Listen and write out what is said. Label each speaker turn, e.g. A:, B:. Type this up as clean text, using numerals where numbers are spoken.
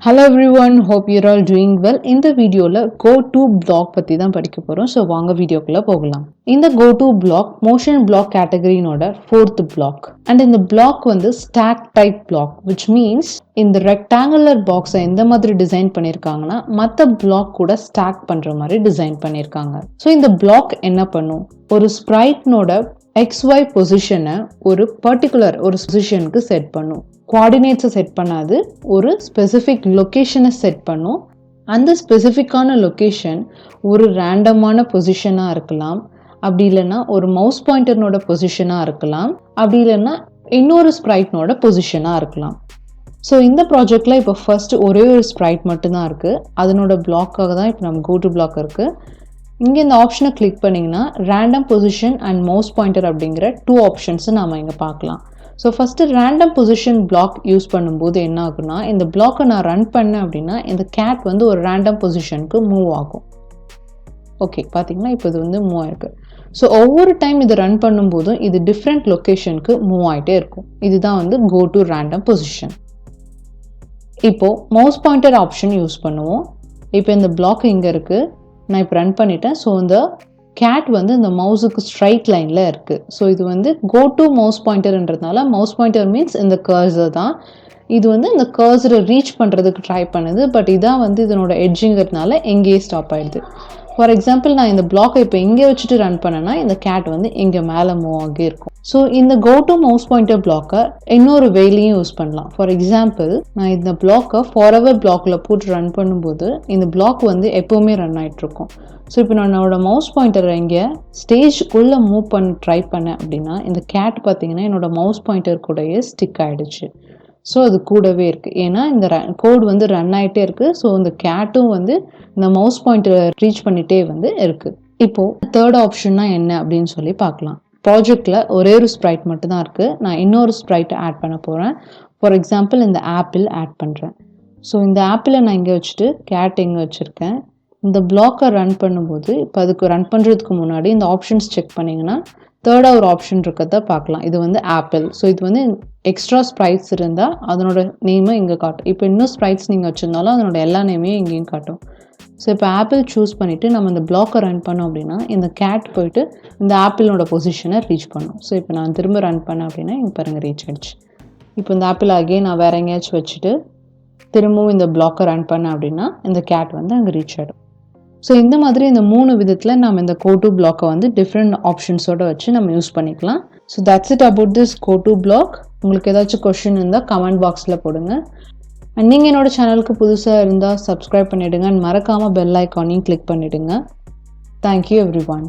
A: Hello everyone, hope you're all doing well. இந்த வீடியோல go to block பத்தி தான் படிக்க போறோம். So வாங்க வீடியோக்குள்ள போகலாம். இந்த go to block motion block கேட்டகரியோட 4th block. And இந்த block வந்து stack type block, which means இந்த rectangular box எந்த மாதிரி டிசைன் பண்ணிருக்காங்கன்னா மத்த block கூட stack பண்ற மாதிரி டிசைன் பண்ணிருக்காங்க. So இந்த block என்ன பண்ணும்? ஒரு spriteனோட XY பொசிஷனை ஒரு பர்டிகுலர் ஒரு பொசிஷனுக்கு செட் பண்ணும். கோஆர்டினேட்ஸை செட் பண்ணாது, ஒரு ஸ்பெசிஃபிக் லொக்கேஷனை செட் பண்ணும். அந்த ஸ்பெசிஃபிக்கான லொக்கேஷன் ஒரு ரேண்டமான பொசிஷனாக இருக்கலாம், அப்படி இல்லைன்னா ஒரு மவுஸ் பாயிண்டர்னோட பொசிஷனாக இருக்கலாம், அப்படி இல்லைன்னா இன்னொரு ஸ்ப்ரைட்னோட பொசிஷனாக இருக்கலாம். ஸோ இந்த ப்ராஜெக்டில் இப்போ ஃபர்ஸ்ட் ஒரே ஒரு ஸ்ப்ரைட் மட்டும்தான் இருக்குது. அதனோட பிளாக்காக தான் இப்போ நம்ம கோ டு பிளாக் இருக்குது. இங்கே இந்த ஆப்ஷனை கிளிக் பண்ணிங்கன்னா random position and mouse pointer அப்படிங்கிற 2 ஆப்ஷன்ஸை நாம் இங்கே பார்க்கலாம். So first random position block use பண்ணும்போது என்ன ஆகுனா, இந்த பிளாக்கை நான் ரன் பண்ணேன் அப்படின்னா இந்த கேட் வந்து ஒரு ரேண்டம் பொசிஷனுக்கு மூவ் ஆகும். ஓகே, பார்த்தீங்கன்னா இப்போ இது வந்து மூவ் ஆயிருக்கு. ஸோ ஒவ்வொரு டைம் இது ரன் பண்ணும்போதும் இது டிஃப்ரெண்ட் லொக்கேஷனுக்கு மூவ் ஆகிட்டே இருக்கும். இதுதான் வந்து கோ டு ரேண்டம் பொசிஷன். இப்போது மவுஸ் பாயிண்டர் ஆப்ஷன் யூஸ் பண்ணுவோம். இப்போ இந்த பிளாக் இங்கே இருக்குது, நான் இப்போ ரன் பண்ணிட்டேன். ஸோ இந்த கேட் வந்து இந்த மவுஸுக்கு ஸ்ட்ரைட் லைனில் இருக்குது. ஸோ இது வந்து கோ டு மவுஸ் பாயிண்டர்ன்றதுனால மவுஸ் பாயிண்டர் மீன்ஸ் இந்த கர்சர் தான். இது வந்து இந்த கர்சரை ரீச் பண்ணுறதுக்கு ட்ரை பண்ணுது, பட் இதான் வந்து இதனோட எட்ஜுங்கிறதுனால எங்கேயே ஸ்டாப் ஆகிடுது. ஃபார் எக்ஸாம்பிள் நான் இந்த பிளாக்கை இப்போ இங்கே வச்சுட்டு ரன் பண்ணேன்னா இந்த கேட் வந்து இங்கே மேலே மூவ் ஆகி இருக்கும். ஸோ இந்த கோ டு மவுஸ் பாயிண்டர் பிளாக்கை இன்னொரு வேலையும் யூஸ் பண்ணலாம். ஃபார் எக்ஸாம்பிள் நான் இந்த பிளாக்கை ஃபார்எவர் பிளாக்ல போட்டு ரன் பண்ணும்போது இந்த பிளாக் வந்து எப்போவுமே ரன் ஆகிட்டு இருக்கும். ஸோ இப்போ நான் என்னோட மவுஸ் பாயிண்டரை இங்கே ஸ்டேஜ்குள்ளே மூவ் பண்ண ட்ரை பண்ணேன் அப்படின்னா இந்த கேட் பார்த்தீங்கன்னா என்னோட மவுஸ் பாயிண்டர் கூடயே ஸ்டிக் ஆகிடுச்சு. ஸோ அது கூடவே இருக்குது, ஏன்னா இந்த கோட் வந்து ரன் ஆகிட்டே இருக்குது. ஸோ இந்த கேட்டும் வந்து இந்த மவுஸ் பாயிண்டரை ரீச் பண்ணிகிட்டே வந்து இருக்குது. இப்போது தேர்ட் ஆப்ஷன்னா என்ன அப்படின்னு சொல்லி பார்க்கலாம். ப்ராஜெக்டில் ஒரே ஒரு ஸ்ப்ரைட் மட்டும்தான் இருக்குது. நான் இன்னொரு ஸ்ப்ரைட்டை ஆட் பண்ண போகிறேன். ஃபார் எக்ஸாம்பிள் இந்த ஆப்பிள் ஆட் பண்ணுறேன். ஸோ இந்த ஆப்பிளை நான் இங்கே வச்சுட்டு கேட் இங்கே வச்சுருக்கேன். இந்த பிளாக்கை ரன் பண்ணும்போது இப்போ அதுக்கு ரன் பண்ணுறதுக்கு முன்னாடி இந்த ஆப்ஷன்ஸ் செக் பண்ணிங்கன்னா தேர்டாக ஒரு ஆப்ஷன் இருக்கிறத பார்க்கலாம். இது வந்து ஆப்பிள். ஸோ இது வந்து எக்ஸ்ட்ரா ஸ்ப்ரைட்ஸ் இருந்தால் அதனோட நேமை இங்கே காட்டும். இப்போ இன்னும் ஸ்ப்ரைட்ஸ் நீங்கள் வச்சுருந்தாலும் அதனோட எல்லா நேமையும் இங்கேயும் காட்டும். ஸோ இப்போ ஆப்பிள் சூஸ் பண்ணிவிட்டு நம்ம இந்த பிளாக்கை ரன் பண்ணோம் அப்படின்னா இந்த கேட் போயிட்டு இந்த ஆப்பிளோட பொசிஷனை ரீச் பண்ணும். ஸோ இப்போ நான் திரும்ப ரன் பண்ணேன் அப்படின்னா இங்கே பாருங்கள் ரீச் ஆகிடுச்சு. இப்போ இந்த ஆப்பிள் ஆகியே நான் வேறு எங்கேயாச்சும் வச்சுட்டு திரும்பவும் இந்த பிளாக்கை ரன் பண்ணேன் அப்படின்னா இந்த கேட் வந்து அங்கே ரீச் ஆகிடும். ஸோ இந்த மாதிரி இந்த 3 விதத்தில் நம்ம இந்த கோ டு பிளாக்கை வந்து டிஃப்ரெண்ட் ஆப்ஷன்ஸோடு வச்சு நம்ம யூஸ் பண்ணிக்கலாம். So that's it about this go to block. உங்களுக்கு ஏதாச்சும் கொஸ்டின் இருந்தால் கமெண்ட் பாக்ஸில் போடுங்க. அண்ட் நீங்கள் என்னோட சேனலுக்கு புதுசாக இருந்தால் சப்ஸ்கிரைப் பண்ணிவிடுங்க அண்ட் மறக்காமல் பெல் ஐக்கானையும் கிளிக் பண்ணிவிடுங்க. Thank you every one.